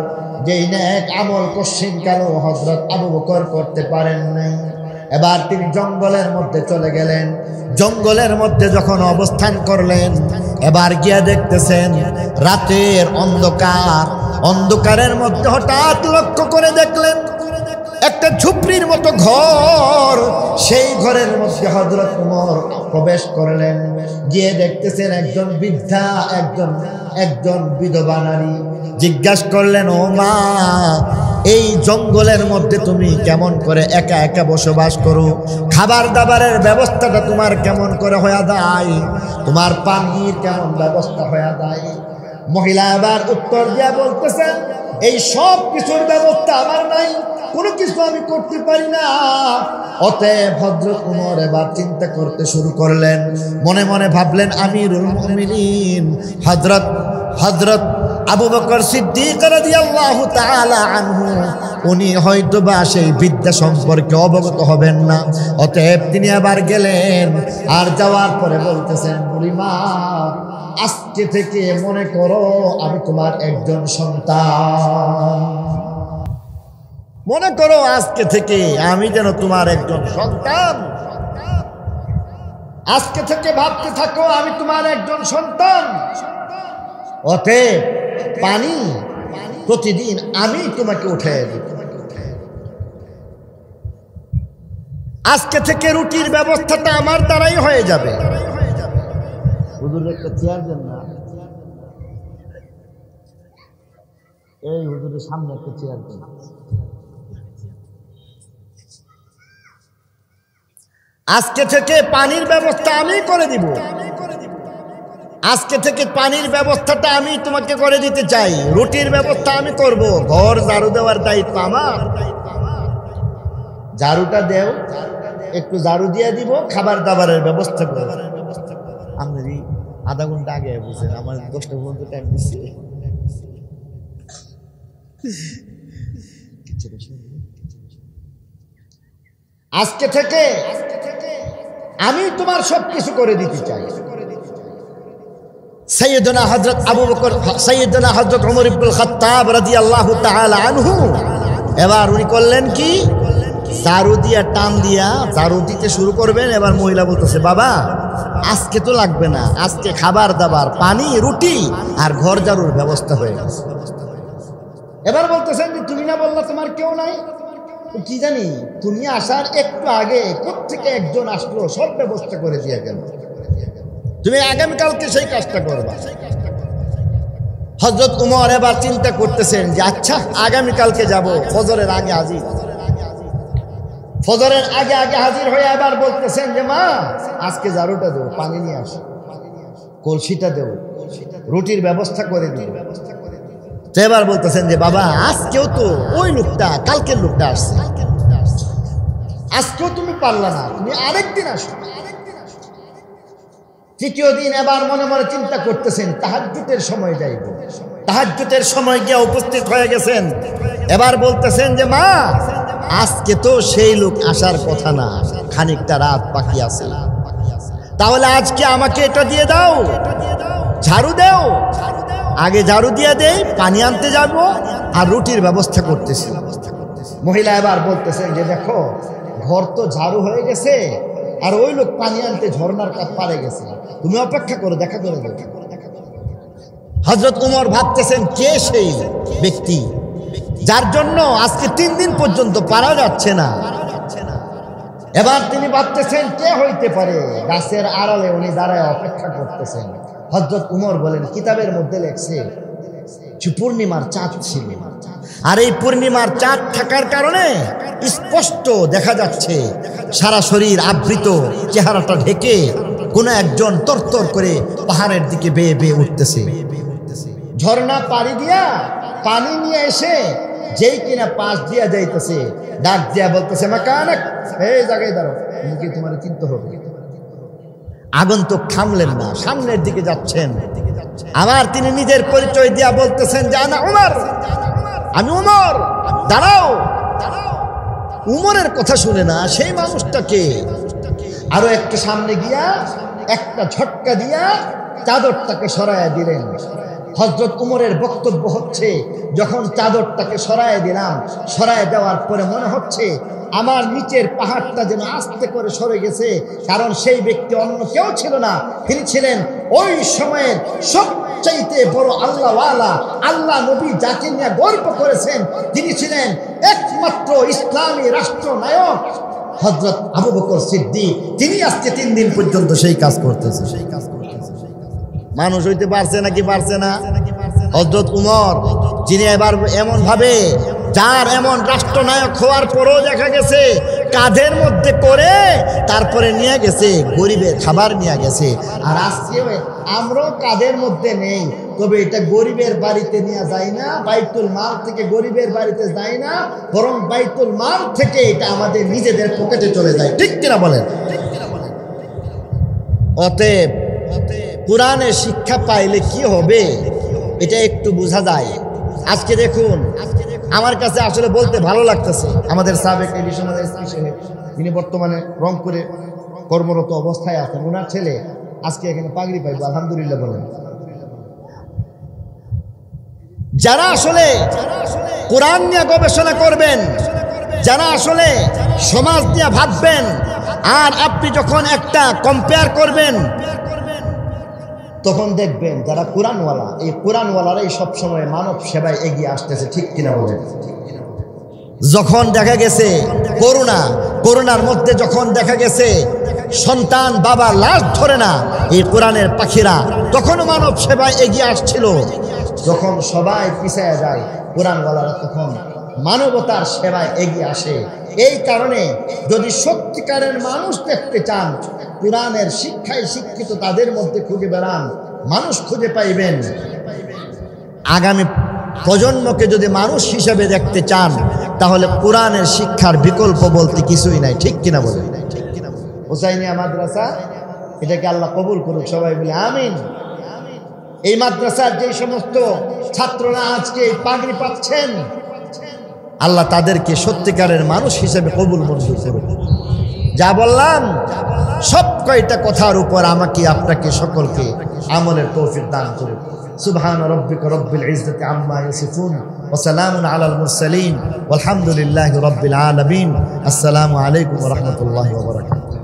A: যেই নেক আমল কোশ্চিনকালেও হযরত আবু বকর করতে পারেন নাই। এবার তিনি জঙ্গলের মধ্যে চলে গেলেন। জঙ্গলের মধ্যে যখন অবস্থান করলেন, এবার গিয়া দেখতেছেন রাতের অন্ধকার, অন্ধকারের মধ্যে হঠাৎ লক্ষ্য করে দেখলেন একটা ঝুপড়ির মতো ঘর। সেই ঘরের মধ্যে হযরত উমর প্রবেশ করলেন। গিয়ে দেখতেছেন একজন বৃদ্ধা, একজন বিধবা নারী। জিজ্ঞাসা করলেন, ও মা, এই জঙ্গলের মধ্যে তুমি কেমন করে একা একা বসবাস করো? খাবার দাবারের ব্যবস্থাটা তোমার কেমন করে হয়ে যায়? তোমার পানির কেমন ব্যবস্থা হয়ে যায়? মহিলা এবার উত্তর দিয়া বলতেছেন, এই সব কিছুর ব্যবস্থা আমার নাই, কোনো কিছু আমি করতে পারি না। অতএব হযরত উমর এবার চিন্তা করতে শুরু করলেন। মনে মনে ভাবলেন, আমিরুল মুমিনিন হযরত আবু বকর সিদ্দিক রাদিয়াল্লাহু তাআলা আনহু, উনি হয়তোবা সেই বিদ্যা সম্পর্কে অবগত হবেন না। অতএব তিনি আবার গেলেন, আর যাওয়ার পরে বলতেছেন, বুড়িমা, আজকে থেকে মনে করো আমি তোমার একজন সন্তান। মনে করো আজকে থেকে আমি যেন তোমার একজন সন্তান। আজকে থেকে ভাবতে থাকো আমি তোমার একজন সন্তান। অতএব পানি প্রতিদিন আমি তোমাকে উঠাই দিব। আজকে থেকে রুটির ব্যবস্থাটা আমার দ্বারাই হয়ে যাবে। হুজুর একটা চেয়ার দেন না, এই হুজুরের সামনে একটা চেয়ার দেন। আজকে থেকে পানির ব্যবস্থা আমি করে দিব। আজকে থেকে পানির ব্যবস্থাটা আমি তোমাকে করে দিতে চাই, রুটির ব্যবস্থা আমি করব, ঘর ঝাড়ু দেওয়ার দায়িত্ব আমার। ঝাড়ুটা দেও, একটু ঝাড়ু দিয়ে দিব, খাবার দাবারের ব্যবস্থা করব। আপনি আধা ঘন্টা আগে বুঝছেন, আমার 10টা পর্যন্ত টাইম দিচ্ছে। আজকে থেকে আমি তোমার সবকিছু করে দিতে চাই। সাইয়েদনা হযরত আবু বকর, সাইয়েদনা হযরত ওমর ইবনুল খাত্তাব রাদিয়াল্লাহু তাআলা আনহু, এবার উনি করলেন কি, ঝাড়ু দিয়া টান দিয়া ঝাড়ু দিতে শুরু করবেন। এবার মহিলা বলতেছে, বাবা আজকে তো লাগবে না, আজকে খাবার দাবার, পানি, রুটি আর ঘর ঝাড়ুর ব্যবস্থা হয়ে গেছে। এবার বলতেছেন যে তুমি না বললা তোমার কেউ নাই? কি জানি, তুমি আসার একটু আগে কোত্থেকে একজন আসলো, সব ব্যবস্থা করে দিয়ে গেল। তুমি আগামীকালকে সেই কাজটা করবা। হযরত উমর এবার চিন্তা করতেছেন যে আচ্ছা আগামীকালকে যাব, ফজরের আগে হাজির। ফজরের আগে আগে হাজির হয়ে এবার বলতেছেন যে মা, আজকে ঝাড়ুটা দেবো, পানি নিয়ে আসো, কলসিটা দেবো, রুটির ব্যবস্থা করে দিও। তো এবার বলতেছেন যে বাবা আজকেও তো ওই লোকটা, কালকের লোকটা আসছে, আজকেও তুমি পারলা না, তুমি আরেকদিন আসো। তৃতীয় দিন এবার মনে মনে চিন্তা করতেছেন, তাহাজ্জুদের সময় যাইব। তাহাজ্জুদের সময় গিয়ে উপস্থিত হয়ে গেছেন। এবার বলতেছেন যে মা, আজকে তো সেই লোক আসার কথা না, খানিকটা রাত বাকি আছে, তাহলে আজকে আমাকে এটা দিয়ে দাও, ঝাড়ু দাও। আগে ঝাড়ু দিয়ে দেই, পানি আনতে যাব আর রুটির ব্যবস্থা করতেছি। মহিলা এবার বলতেছেন যে দেখো, ঘর তো ঝাড়ু হয়ে গেছে, আর ওই লোক পানি আনতে ঝর্ণার কাছে পারে গেছে, তুমি অপেক্ষা করো, দেখা করে দেবে। হযরত উমর ভাবতেছেন কে সেই ব্যক্তি যার জন্য আজকে 3 দিন পর্যন্ত পারা যাচ্ছে না। এবার তিনি ভাবতেছেন কে হইতে পারে। গাছের আড়ালে উনি দাঁড়ায় অপেক্ষা করতেছেন। হযরত উমর বলেন, কিতাবের মধ্যে লেখছে পূর্ণিমার চাঁদ ছিল, আর এই পূর্ণিমার চাঁদ থাকার কারণে স্পষ্ট দেখা যাচ্ছে সারা শরীর আবৃত, চেহারাটা ঢেকে কোন একজন তরতর করে পাহাড়ের দিকে বেয়ে বেয়ে উঠতেছে। ঝর্ণা পাড়ি দিয়া পানি নিয়ে এসে যেই কিনা পাশ দিয়া যাইতেছে ডাক দিয়া বলতেছে মাকানাক, এই জায়গায় দাঁড়াও, কি তোমার চিনতে হবে। আগন্তুক থামলেন না, সামনের দিকে যাচ্ছেন। আবার তিনি নিজের পরিচয় দিয়া বলতেছেন যে আনা উমর, আমি উমর, দাঁড়াও। উমরের কথা শুনে না সেই মানুষটাকে আরো একটু সামনে গিয়া একটা ঝটকা দিয়া চাদরটাকে সরাইয়া দিলেন। হযরত উমরের বক্তব্য হচ্ছে, যখন চাদরটাকে সরাইয়া দিলাম, সরাইয়া দেওয়ার পরে মনে হচ্ছে আমার নিচের পাহাড়টা যেন আস্তে করে সরে গেছে, কারণ সেই ব্যক্তি অন্য কেউ ছিল না, তিনি ছিলেন ওই সময়ের সবচাইতে বড় আল্লাহওয়ালা, আল্লাহ নবী যাকে নিয়ে গর্ব করেছেন, তিনি ছিলেন একমাত্র ইসলামী রাষ্ট্রনায়ক হযরত আবু বকর সিদ্দিক। তিনি আজকে 3 দিন পর্যন্ত সেই কাজ করতেছে। মানুষ হইতে পারছে নাকি পারছে না? হযরত উমর, যিনি এবার এমন ভাবে, যার এমন রাষ্ট্রনায়ক হওয়ার পরেও দেখা গেছে কাঁধের মধ্যে করে তারপরে নিয়ে গেছে গরিবের খাবার নিয়ে গেছে। আর আজকে আমরাও কাঁধের মধ্যে নেই, তবে এটা গরিবের বাড়িতে নিয়ে যায় না, বাইতুল মাল থেকে গরিবের বাড়িতে যায় না, বরং বাইতুল মাল থেকে এটা আমাদের নিজেদের পকেটে চলে যায়। ঠিক কিনা বলেন? অতএব কোরআনের শিক্ষা পাইলে কি হবে এটা একটু বোঝা যায়। আজকে দেখুন, আমার কাছে আসলে বলতে ভালো লাগতেছে, আমাদের সাবেক এডিশনাল এসপি সাহেব, তিনি বর্তমানে রংপুরে কর্মরত অবস্থায় আছেন, ওনার ছেলে আজকে এখানে পাগড়ি পাইব, আলহামদুলিল্লাহ বলেন। যারা আসলে কোরআন নিয়ে গবেষণা করবেন, যারা আসলে সমাজ নিয়ে ভাববেন, আর আপনি যখন একটা কম্পেয়ার করবেন তখন দেখবেন যারা কোরআনওয়ালা, এই কোরআনওয়ালারাই সবসময় মানব সেবায় এগিয়ে আসতেছে। ঠিক কিনা বলেন? যখন দেখা গেছে করোনার মধ্যে যখন দেখা গেছে সন্তান বাবা লাশ ধরে না, এই কোরআনের পাখিরা তখনও মানব সেবায় এগিয়ে আসছিল। যখন সবাই পিছায়া যায়, কোরআনওয়ালারা তখন মানবতার সেবায় এগিয়ে আসে। এই কারণে যদি সত্যিকারের মানুষ দেখতে চান, কোরআনের শিক্ষায় শিক্ষিত তাদের মধ্যে খুঁজে বেড়ান, মানুষ খুঁজে পাইবেন। আগামী প্রজন্মকে যদি মানুষ হিসেবে দেখতে চান, তাহলে কোরআনের শিক্ষার বিকল্প বলতে কিছুই নাই। ঠিক কিনা বলেন? হুসাইনিয়া মাদ্রাসা, এটাকে আল্লাহ কবুল করুক, সবাই বলে আমিন। এই মাদ্রাসার যে সমস্ত ছাত্ররা আজকে পাগড়ি পাচ্ছেন, আল্লাহ তাদেরকে সত্যিকারের মানুষ হিসেবে কবুল মঞ্জুর করুন। যা বললাম সব কয়টা কথার উপর আমাকে আপনাকে সকলকে আমলের তৌফিক দান করুন। সুবহান রাব্বিকা রব্বিল ইজ্জাতি আম্মা ইয়াসিফুন ওয়া সালামুন আলাল মুরসালিন ওয়ালহামদুলিল্লাহি রাব্বিল আলামিন। আসসালামু আলাইকুম ওয়া রাহমাতুল্লাহি ওয়া বারাকাতুহু।